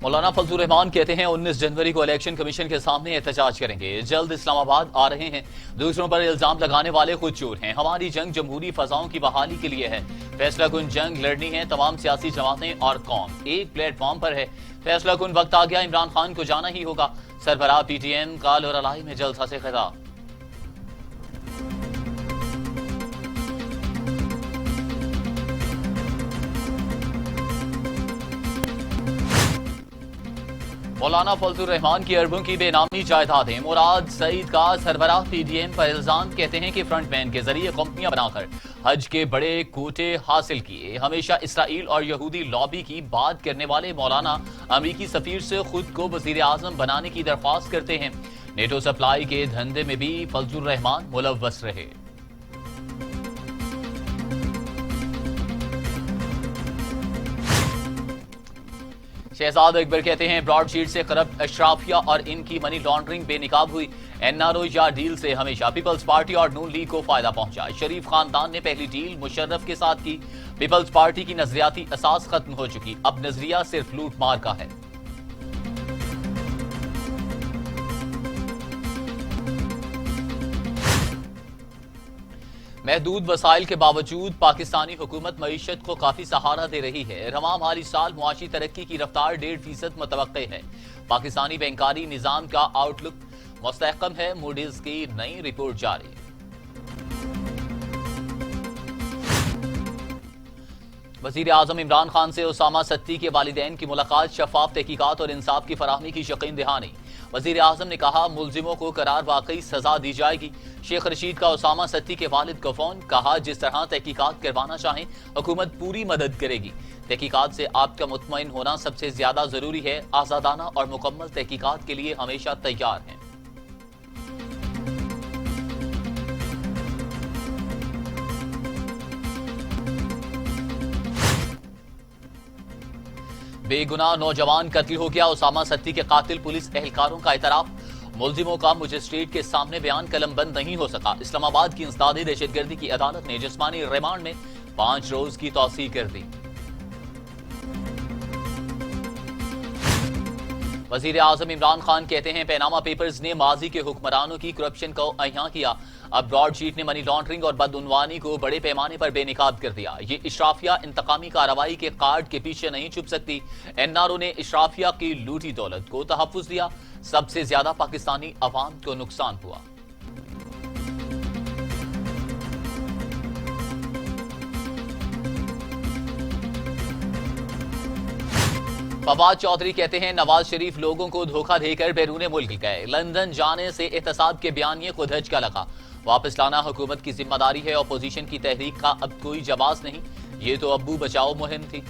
मौलाना फजलुर रहमान कहते हैं 19 जनवरी को इलेक्शन कमीशन के सामने एहतजाज करेंगे। जल्द इस्लामाबाद आ रहे हैं। दूसरों पर इल्जाम लगाने वाले खुद चोर हैं। हमारी जंग जमहूरी फजाओं की बहाली के लिए है। फैसला कुन जंग लड़नी है तमाम सियासी जमातें और कौम एक प्लेटफॉर्म पर है। फैसला कुन वक्त आ गया, इमरान खान को जाना ही होगा। सरबराह PTM काल और अलाई में जलसा से खिताब। मौलाना फजलुर रहमान की अरबों की बेनामी जायदादें। मुराद सईद का सरबराह PTM पर इल्जाम, कहते हैं कि फ्रंटमैन के जरिए कंपनियां बनाकर हज के बड़े कोटे हासिल किए। हमेशा इसराइल और यहूदी लॉबी की बात करने वाले मौलाना अमेरिकी सफीर से खुद को वजीर आजम बनाने की दरख्वास्त करते हैं। नेटो सप्लाई के धंधे में भी फजलुर रहमान मुलव्वस रहे। शहजाद अकबर कहते हैं ब्रॉडशीट से करप्ट अशराफिया और इनकी मनी लॉन्ड्रिंग बेनिकाब हुई। NRO या डील से हमेशा पीपल्स पार्टी और नून लीग को फायदा पहुंचा। शरीफ खानदान ने पहली डील मुशर्रफ के साथ की। पीपल्स पार्टी की नजरियाती असास खत्म हो चुकी, अब नजरिया सिर्फ लूट मार का है। महदूद वसाइल के बावजूद पाकिस्तानी हुकूमत मईशत को काफी सहारा दे रही है। रवा माली साल मुआशी तरक्की की रफ्तार 1.5% मुतवक्के है। पाकिस्तानी बैंकारी निजाम का आउटलुक मुस्तहकम है। मूडीज की नई रिपोर्ट जारी। वजीर आजम इमरान खान से उसामा सत्ती के वालिदैन की मुलाकात, शफाफ तहकीकात और इंसाफ की फराहमी की यकीन दहानी। वजीर आजम ने कहा मुलजिमों को करार वाकई सजा दी जाएगी। शेख रशीद का उसामा सत्ती के वालिद को फोन, कहा जिस तरह तहकीकात करवाना चाहें हुकूमत पूरी मदद करेगी। तहकीकात से आपका मुतमईन होना सबसे ज्यादा जरूरी है। आजादाना और मुकम्मल तहकीकात के लिए हमेशा तैयार हैं। बेगुनाह नौजवान कत्ल हो गया। उसामा सत्ती के कातिल पुलिस एहलकारों का एतराफ। मुलजिमों का मजिस्ट्रेट के सामने बयान कलमबंद नहीं हो सका। इस्लामाबाद की इंसदादी दहशतगर्दी की अदालत ने जिस्मानी रिमांड में 5 रोज की तौसीह कर दी। वजीर आजम इमरान खान कहते हैं पैनामा पेपर्स ने माजी के हुक्मरानों की करप्शन को अहिया किया। अब ब्रॉडशीट ने मनी लॉन्ड्रिंग और बदउनवानी को बड़े पैमाने पर बेनिकाब कर दिया। ये इशराफिया इंतकामी कार्रवाई के कार्ड के पीछे नहीं छुप सकती। NRO ने इशराफिया की लूटी दौलत को तहफ्फुज दिया। सबसे ज्यादा पाकिस्तानी अवाम को नुकसान हुआ। फवाद चौधरी कहते हैं नवाज शरीफ लोगों को धोखा देकर बैरून मुल्क गए। लंदन जाने से एहतसाब के बयानिए को धचका लगा। वापस लाना हुकूमत की जिम्मेदारी है। अपोजिशन की तहरीक का अब कोई जवाब नहीं। ये तो अब्बू बचाओ मुहिम थी।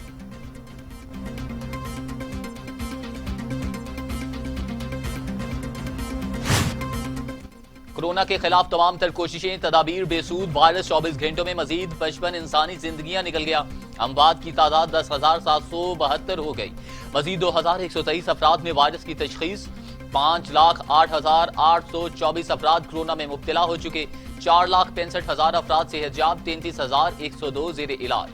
कोरोना के खिलाफ तमाम तर कोशिशें तदाबीर बेसूद। वायरस 24 घंटों में मजीद 55 इंसानी जिंदगियां निकल गया। अमवात की तादाद 10,772 हो गई। मजीद 2,123 अफराद में वायरस की तशखीस। 5,08,824 अफराद कोरोना में मुब्तला हो चुके। 4,65,000 अफराद सेहतयाब। 33,102 जेर इलाज।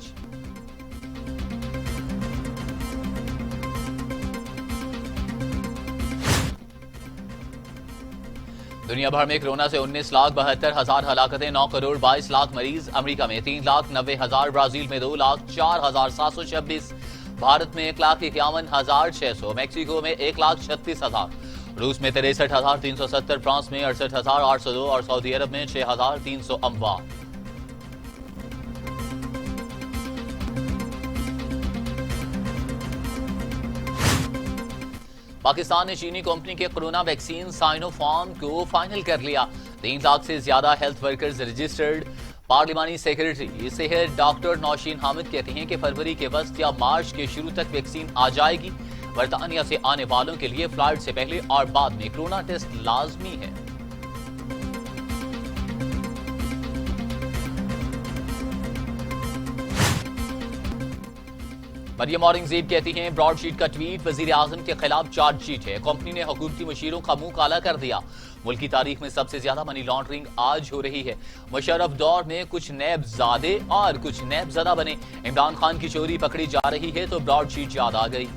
दुनिया भर में कोरोना से 19,72,000 हलाकतें। 9 करोड़ 22 लाख मरीज। अमेरिका में 3,90,000, ब्राजील में 2,04,726, भारत में 1,51,600, मैक्सिको में 1,36,000, रूस में 63,370, फ्रांस में 68,802 और सऊदी अरब में 6,300 अमवात। पाकिस्तान ने चीनी कंपनी के कोरोना वैक्सीन साइनोफार्म को फाइनल कर लिया। 3 लाख से ज्यादा हेल्थ वर्कर्स रजिस्टर्ड। पार्लिमानी सेक्रेटरी सेहत डॉक्टर नौशीन हामिद कहते हैं कि फरवरी के वस्त या मार्च के शुरू तक वैक्सीन आ जाएगी। बरतानिया से आने वालों के लिए फ्लाइट से पहले और बाद में कोरोना टेस्ट लाजमी है। मरियम औरंगजेब कहती हैं ब्रॉडशीट का ट्वीट वजीर आजम के खिलाफ चार्जशीट है। कंपनी ने हुकूमती मुशीरों का मुंह काला कर दिया। मुल्क की तारीख में सबसे ज्यादा मनी लॉन्ड्रिंग आज हो रही है। मुशर्रफ दौर में कुछ नैबजादे और कुछ नैबजदा बने। इमरान खान की चोरी पकड़ी जा रही है तो ब्रॉडशीट याद आ गई।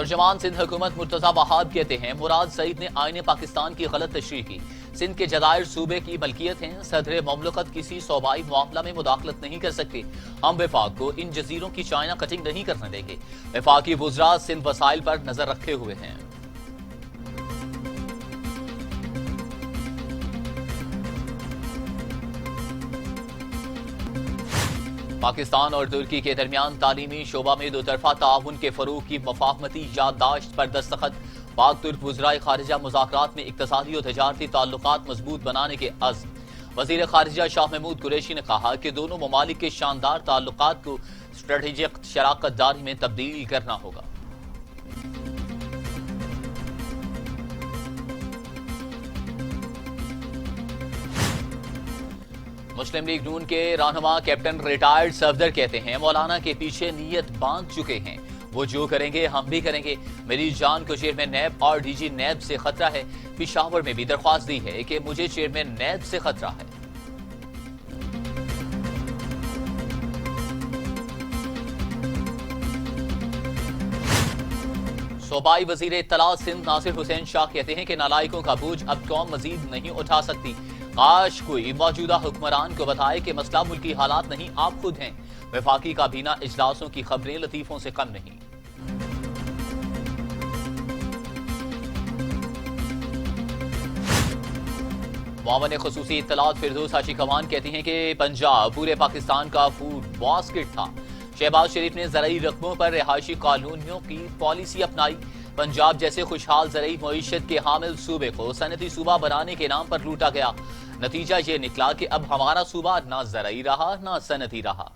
तर्जमान सिंध हुकूमत मुर्तजा वहाब कहते हैं मुराद सईद ने आईने पाकिस्तान की गलत तशरीह की। सिंध के जजायर सूबे की मलकियत हैं। सदर ममलकत किसी सूबाई मामला में मुदाखलत नहीं कर सकते। हम वफाक को इन जजीरों की चाइना कटिंग नहीं करने देंगे। वफाकी वुज़रा सिंध वसाइल पर नजर रखे हुए हैं। पाकिस्तान और तुर्की के दरमियान तालीमी शोबा में दो तरफा ताउन के फरोग की मफाहमती याददाश्त पर दस्तखत। पाक तुर्क वुज़राए खारिजा मुज़ाकरात में इक़्तिसादी और तजारती ताल्लुकात मजबूत बनाने के अज़्म। वज़ीर खारिजा शाह महमूद कुरैशी ने कहा कि दोनों ममालिक के शानदार ताल्लुकात को स्ट्रेटेजिक शराकत दारी में तब्दील करना होगा। मुस्लिम लीग नून के रहनुमा कैप्टन रिटायर्ड सफदर कहते हैं मौलाना के पीछे नीयत बांध चुके हैं। वो जो करेंगे हम भी करेंगे। मेरी जान को चेयरमैन नैब और डीजी नैब से खतरा है। पिशावर में भी दरख्वास्त दी है कि मुझे चेयरमैन नैब से खतरा है। सूबाई वजीर इत्तला सिंध नासिर हुसैन शाह कहते हैं कि नालायकों का बोझ अब कौम मजीद नहीं उठा सकती। काश कोई मौजूदा हुक्मरान को बताए कि मसला मुल्की हालात नहीं, आप खुद हैं। वफाकी काबीना इजलासों की खबरें लतीफों से कम नहीं। मुआवन खुसूसी इत्तलात फिरदौस हाशी कमान कहती हैं कि पंजाब पूरे पाकिस्तान का फूड बास्केट था। शहबाज शरीफ ने ज़राई रकबों पर रिहायशी कॉलोनियों की पॉलिसी अपनाई। पंजाब जैसे खुशहाल ज़राई मईशत के हामिल सूबे को सनती सूबा बनाने के नाम पर लूटा गया। नतीजा ये निकला कि अब हमारा सूबा ना ज़राई रहा ना सनती रहा।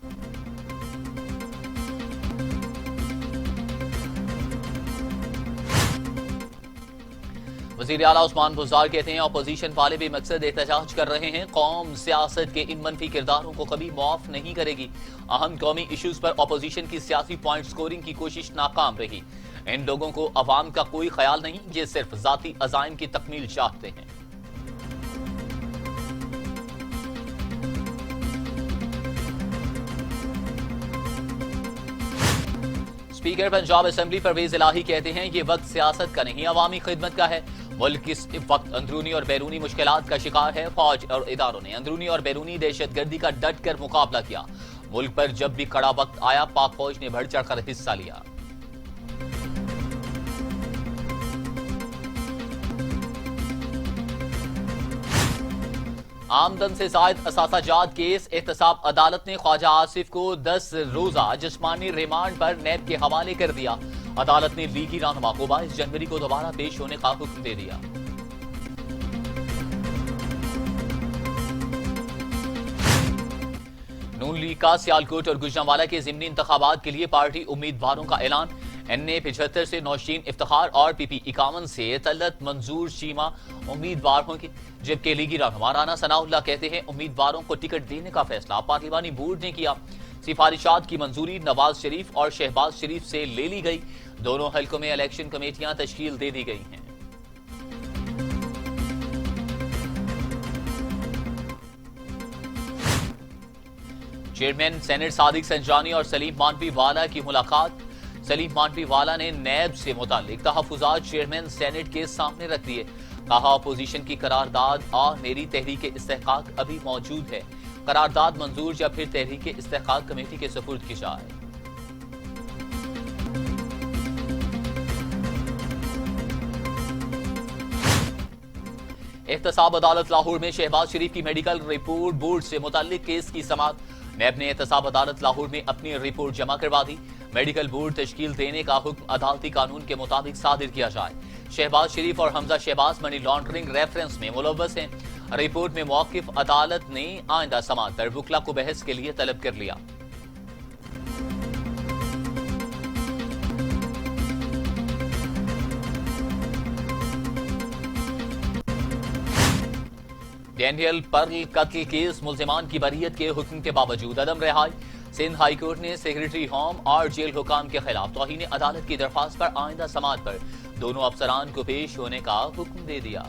वज़ीर आला उस्मान बुज़दार कहते हैं अपोजिशन वाले भी मकसद एहतजाज कर रहे हैं। कौम सियासत के इन मनफी किरदारों को कभी माफ नहीं करेगी। अहम कौमी इश्यूज पर अपोजिशन की सियासी पॉइंट स्कोरिंग की कोशिश नाकाम रही। इन लोगों को अवाम का कोई ख्याल नहीं, ये सिर्फ जाती अज़ाइम की तकमील चाहते हैं। स्पीकर पंजाब असेंबली परवेज इलाही कहते हैं ये वक्त सियासत का नहीं अवामी खिदमत का है। मुल्क इस वक्त अंदरूनी और बैरूनी मुश्किलात का शिकार है। फौज और इदारों ने अंदरूनी और बैरूनी दहशतगर्दी का डट कर मुकाबला किया। मुल्क पर जब भी कड़ा वक्त आया पाक फौज ने बढ़ चढ़कर हिस्सा लिया। आमदन से जायद असासाजात केस एहतसाब अदालत ने ख्वाजा आसिफ को 10 रोजा जिस्मानी रिमांड पर नैब के हवाले कर दिया। अदालत ने लीगी रहनुमा को 22 जनवरी को दोबारा पेश होने का हुक्म दे दिया। नून लीग का सियालकोट और गुजरांवाला के ज़िमनी इंतखाबात के लिए पार्टी उम्मीदवारों का ऐलान। NA 75 से नौशीन इफ्तिखार और PP 51 से तलत मंजूर शीमा उम्मीदवार होंगे। जबकि लीगी रहनुमा राना सनाउल्लाह कहते हैं उम्मीदवारों को टिकट देने का फैसला पार्लिमानी बोर्ड ने किया। सिफारिशात की मंजूरी नवाज शरीफ और शहबाज शरीफ से ले ली गई। दोनों हलकों में इलेक्शन कमेटियां तश्कील दे दी गई हैं। चेयरमैन सेनेट सादिक संजानी और सलीम मानवी वाला की मुलाकात। सलीम मानवी वाला ने नैब से मुतालिक तहफुजात चेयरमैन सेनेट के सामने रख दिए। कहा अपोजिशन की करारदाद और मेरी तहरीक इस्तेहकाक अभी मौजूद है। करारदाद मंजूर या फिर तहरीक इस्तेहकाक कमेटी के सुपुर्द की जाए। एहतसाब अदालत लाहौर में शहबाज शरीफ की मेडिकल रिपोर्ट बोर्ड से मुताल्लिक केस की समाअत। नैब ने एहतसाब अदालत लाहौर में अपनी रिपोर्ट जमा करवा दी। मेडिकल बोर्ड तश्कील देने का हुक्म अदालती कानून के मुताबिक सादिर किया जाए। शहबाज शरीफ और Hamza Shehbaz money laundering reference में मुलव्वस हैं। रिपोर्ट में मौकिफ अदालत ने आइंदा समाअत पर वकला को बहस के लिए तलब कर लिया। डैनियल पर्ल कत्ल केस मुल्जिमान की बरीयत के हुक्म के बावजूद अदम रिहाई। सिंध हाई कोर्ट ने सेक्रेटरी होम और जेल हुकाम के खिलाफ तौहीन अदालत की दरख्वास्त पर आइंदा समाअत पर दोनों अफसरान को पेश होने का हुक्म दे दिया।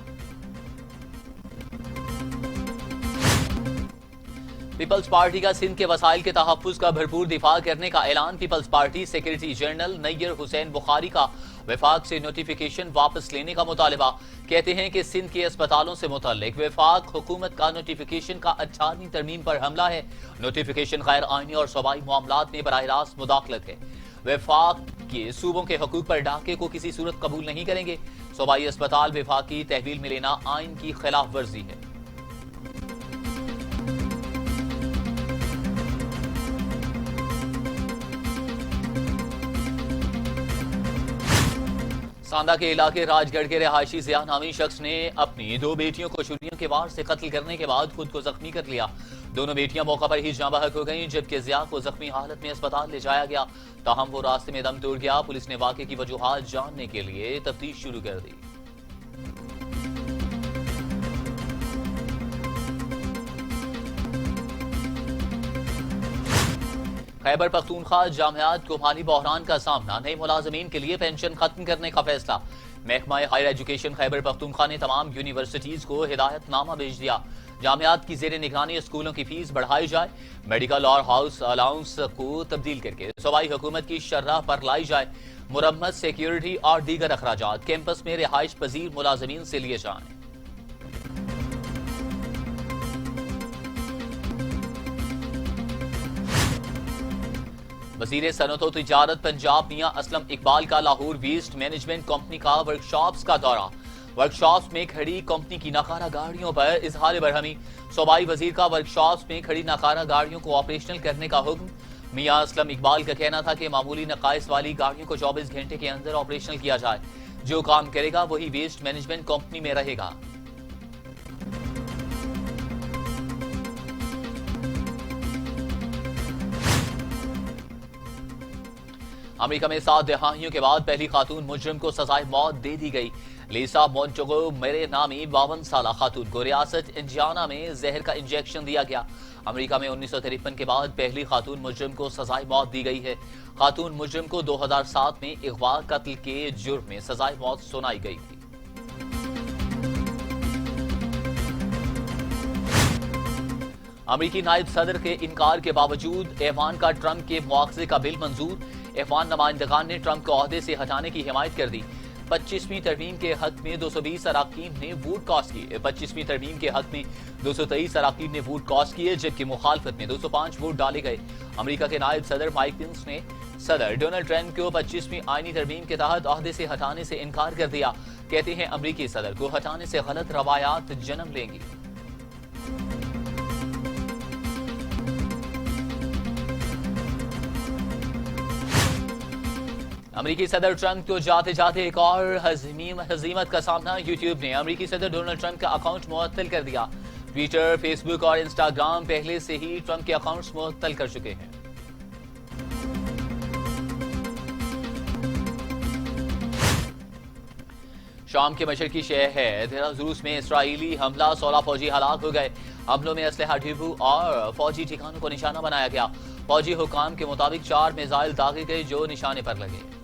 पीपल्स पार्टी का सिंध के वसाइल के तहफ्फुज का भरपूर दिफा करने का ऐलान। पीपल्स पार्टी सेक्रेटरी जनरल नैयर हुसैन बुखारी का वफाक से नोटिफिकेशन वापस लेने का मुतालबा। कहते हैं कि सिंध के अस्पतालों से मुतल्लिक वफाक हुकूमत का नोटिफिकेशन का 18वीं तरमीम पर हमला है। नोटिफिकेशन गैर आईनी और सूबाई मामलात में बराह रास्त मुदाखलत है। वफाक के सूबों के हकूक पर डाके को किसी सूरत कबूल नहीं करेंगे। सूबाई अस्पताल वफाक की तहवील में लेना आइन की खिलाफ वर्जी है। सांदा के इलाके राजगढ़ के रहायशी जिया नामी शख्स ने अपनी 2 बेटियों को छुरियों के वार से कत्ल करने के बाद खुद को जख्मी कर लिया। दोनों बेटियां मौका पर ही जाँ बहक हो गईं, जबकि जिया को जख्मी हालत में अस्पताल ले जाया गया। ताहम वो रास्ते में दम तोड़ गया। पुलिस ने वाकये की वजूहात जानने के लिए तफ्तीश शुरू कर दी। खैबर पख्तूनख्वा जामियात को माली बहरान का सामना। नए मुलाजमीन के लिए पेंशन खत्म करने का फैसला। महकमा हायर एजुकेशन खैबर पख्तूनख्वा ने तमाम यूनिवर्सिटीज को हिदायतनामा भेज दिया। जामियात की जेर निगरानी स्कूलों की फीस बढ़ाई जाए, मेडिकल और हाउस अलाउंस को तब्दील करके सूबाई हुकूमत की शर्ह पर लाई जाए। मुरम्मत, सिक्योरिटी और दीगर अखराजात कैंपस में रिहाइश पजीर मुलाजमीन से लिए जाएं। वजीर सनअत व तिजारत पंजाब मियां असलम इकबाल का लाहौर वेस्ट मैनेजमेंट कंपनी का वर्कशॉप्स का दौरा। वर्कशॉप्स में खड़ी कंपनी की नाकारा गाड़ियों पर इजहार बरहमी। सूबाई वजीर का वर्कशॉप्स में खड़ी नाकारा गाड़ियों को ऑपरेशनल करने का हुक्म। मियां असलम इकबाल का कहना था कि मामूली नकाइस वाली गाड़ियों को 24 घंटे के अंदर ऑपरेशनल किया जाए। जो काम करेगा वही वेस्ट मैनेजमेंट कंपनी में रहेगा। अमेरिका में 7 दहाइयों के बाद पहली खातून मुजरिम को सजाए मौत दे दी गई। लिसा मोंटेगो मेरे नामी 52 साल खातून को रियासत इंडियाना में जहर का इंजेक्शन दिया गया। अमेरिका में 1953 के बाद पहली खातून मुजरिम को सजाए मौत दी गई है। खातून मुजरिम को 2007 में अगवा कत्ल के जुर्म में सजाए मौत सुनाई गई थी। अमेरिकी नायब सदर के इनकार के बावजूद ऐवान का ट्रंप के मुआवजे का बिल मंजूर। ऐवान नुमाइंदगान ने ट्रंप को ओहदे से हटाने की हिमायत कर दी। 25वीं तरमीम के हक में 220 अराकीन ने वोट कास्ट किए। 25वीं तरमीम के हक में 223 अराकीन ने वोट कास्ट किए, जबकि मुखालफत में 205 वोट डाले गए। अमेरिका के नायब सदर माइक पेंस ने सदर डोनाल्ड ट्रंप को 25वीं आईनी तरमीम के तहत ओहदे से हटाने से इनकार कर दिया। कहते हैं अमेरिकी सदर को हटाने से गलत रवायात जन्म लेंगी। अमेरिकी सदर ट्रंप को जाते जाते एक और हजीमत का सामना। यूट्यूब ने अमेरिकी सदर डोनाल्ड ट्रंप का अकाउंट मुअत्तल कर दिया। ट्विटर, फेसबुक और इंस्टाग्राम पहले से ही ट्रंप के अकाउंट्स मुअत्तल कर चुके हैं। शाम के मशरकी शहर देराजूस में इसराइली हमला, 16 फौजी हलाक हो गए। हमलों में असलहा डिपो और फौजी ठिकानों को निशाना बनाया गया। फौजी हुकाम के मुताबिक 4 मिसाइल दागे गए जो निशाने पर लगे।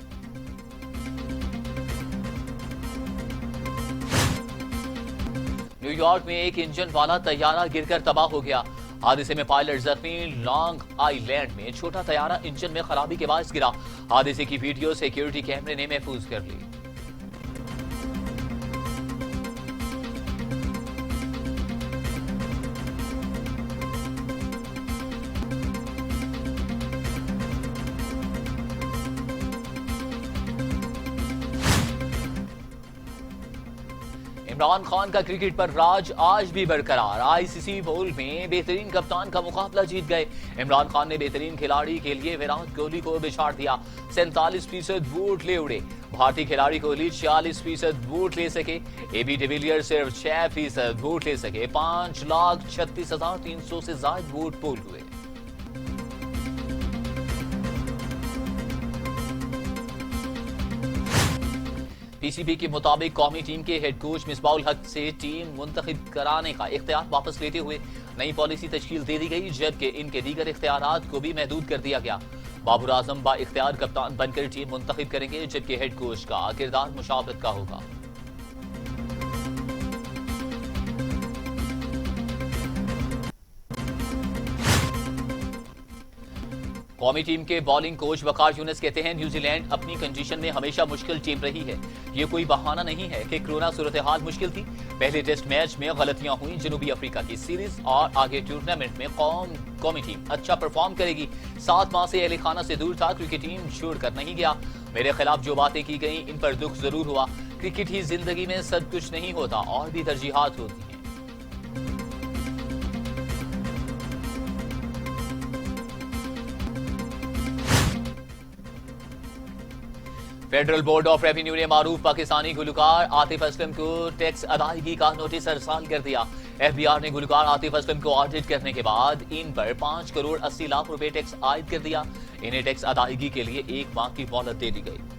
न्यूयॉर्क में एक इंजन वाला तैयारा गिरकर तबाह हो गया। हादसे में पायलट जख्मी। लॉन्ग आइलैंड में छोटा तैयारा इंजन में खराबी के बायस गिरा। हादसे की वीडियो सिक्योरिटी कैमरे ने महफूज कर ली। इमरान खान का क्रिकेट पर राज आज भी बरकरार। आईसीसी बोल में बेहतरीन कप्तान का मुकाबला जीत गए। इमरान खान ने बेहतरीन खिलाड़ी के लिए विराट कोहली को बिछाड़ दिया। 47% वोट ले उड़े। भारतीय खिलाड़ी कोहली 46% वोट ले सके। एबी डिविलियर सिर्फ 6% वोट ले सके। 5,36,300 से ज्यादा वोट पोल हुए। पीसीबी के मुताबिक कौमी टीम के हेड कोच मिसबाउल हक से टीम मुंतखब कराने का इख्तियार वापस लेते हुए नई पॉलिसी तश्कील दे दी गई, जबकि इनके दीगर इख्तियारात को भी महदूद कर दिया गया। बाबर आजम बा इख्तियार कप्तान बनकर टीम मुंतखब करेंगे, जबकि हेड कोच का किरदार मुशावरत का होगा। कौमी टीम के बॉलिंग कोच वकार यूनिस कहते हैं न्यूजीलैंड अपनी कंडीशन में हमेशा मुश्किल टीम रही है। ये कोई बहाना नहीं है कि कोरोना सूरत हाल मुश्किल थी। पहले टेस्ट मैच में गलतियां हुई जनूबी अफ्रीका की सीरीज और आगे टूर्नामेंट में कौमी टीम अच्छा परफॉर्म करेगी। 7 माह से अहले खाना से दूर था, क्रिकेट टीम छोड़कर नहीं गया। मेरे खिलाफ जो बातें की गई इन पर दुख जरूर हुआ। क्रिकेट ही जिंदगी में सब कुछ नहीं होता, और भी तरजीहात होती हैं। फेडरल बोर्ड ऑफ रेवेन्यू ने मारूफ पाकिस्तानी गुलकार आतिफ असलम को टैक्स अदायगी का नोटिस अरसाल कर दिया। एफबीआर ने गुलकार आतिफ असलम को ऑडिट करने के बाद इन पर 5 करोड़ 80 लाख रुपए टैक्स आयद कर दिया। इन्हें टैक्स अदायगी के लिए 1 माह की मोहलत दे दी गई।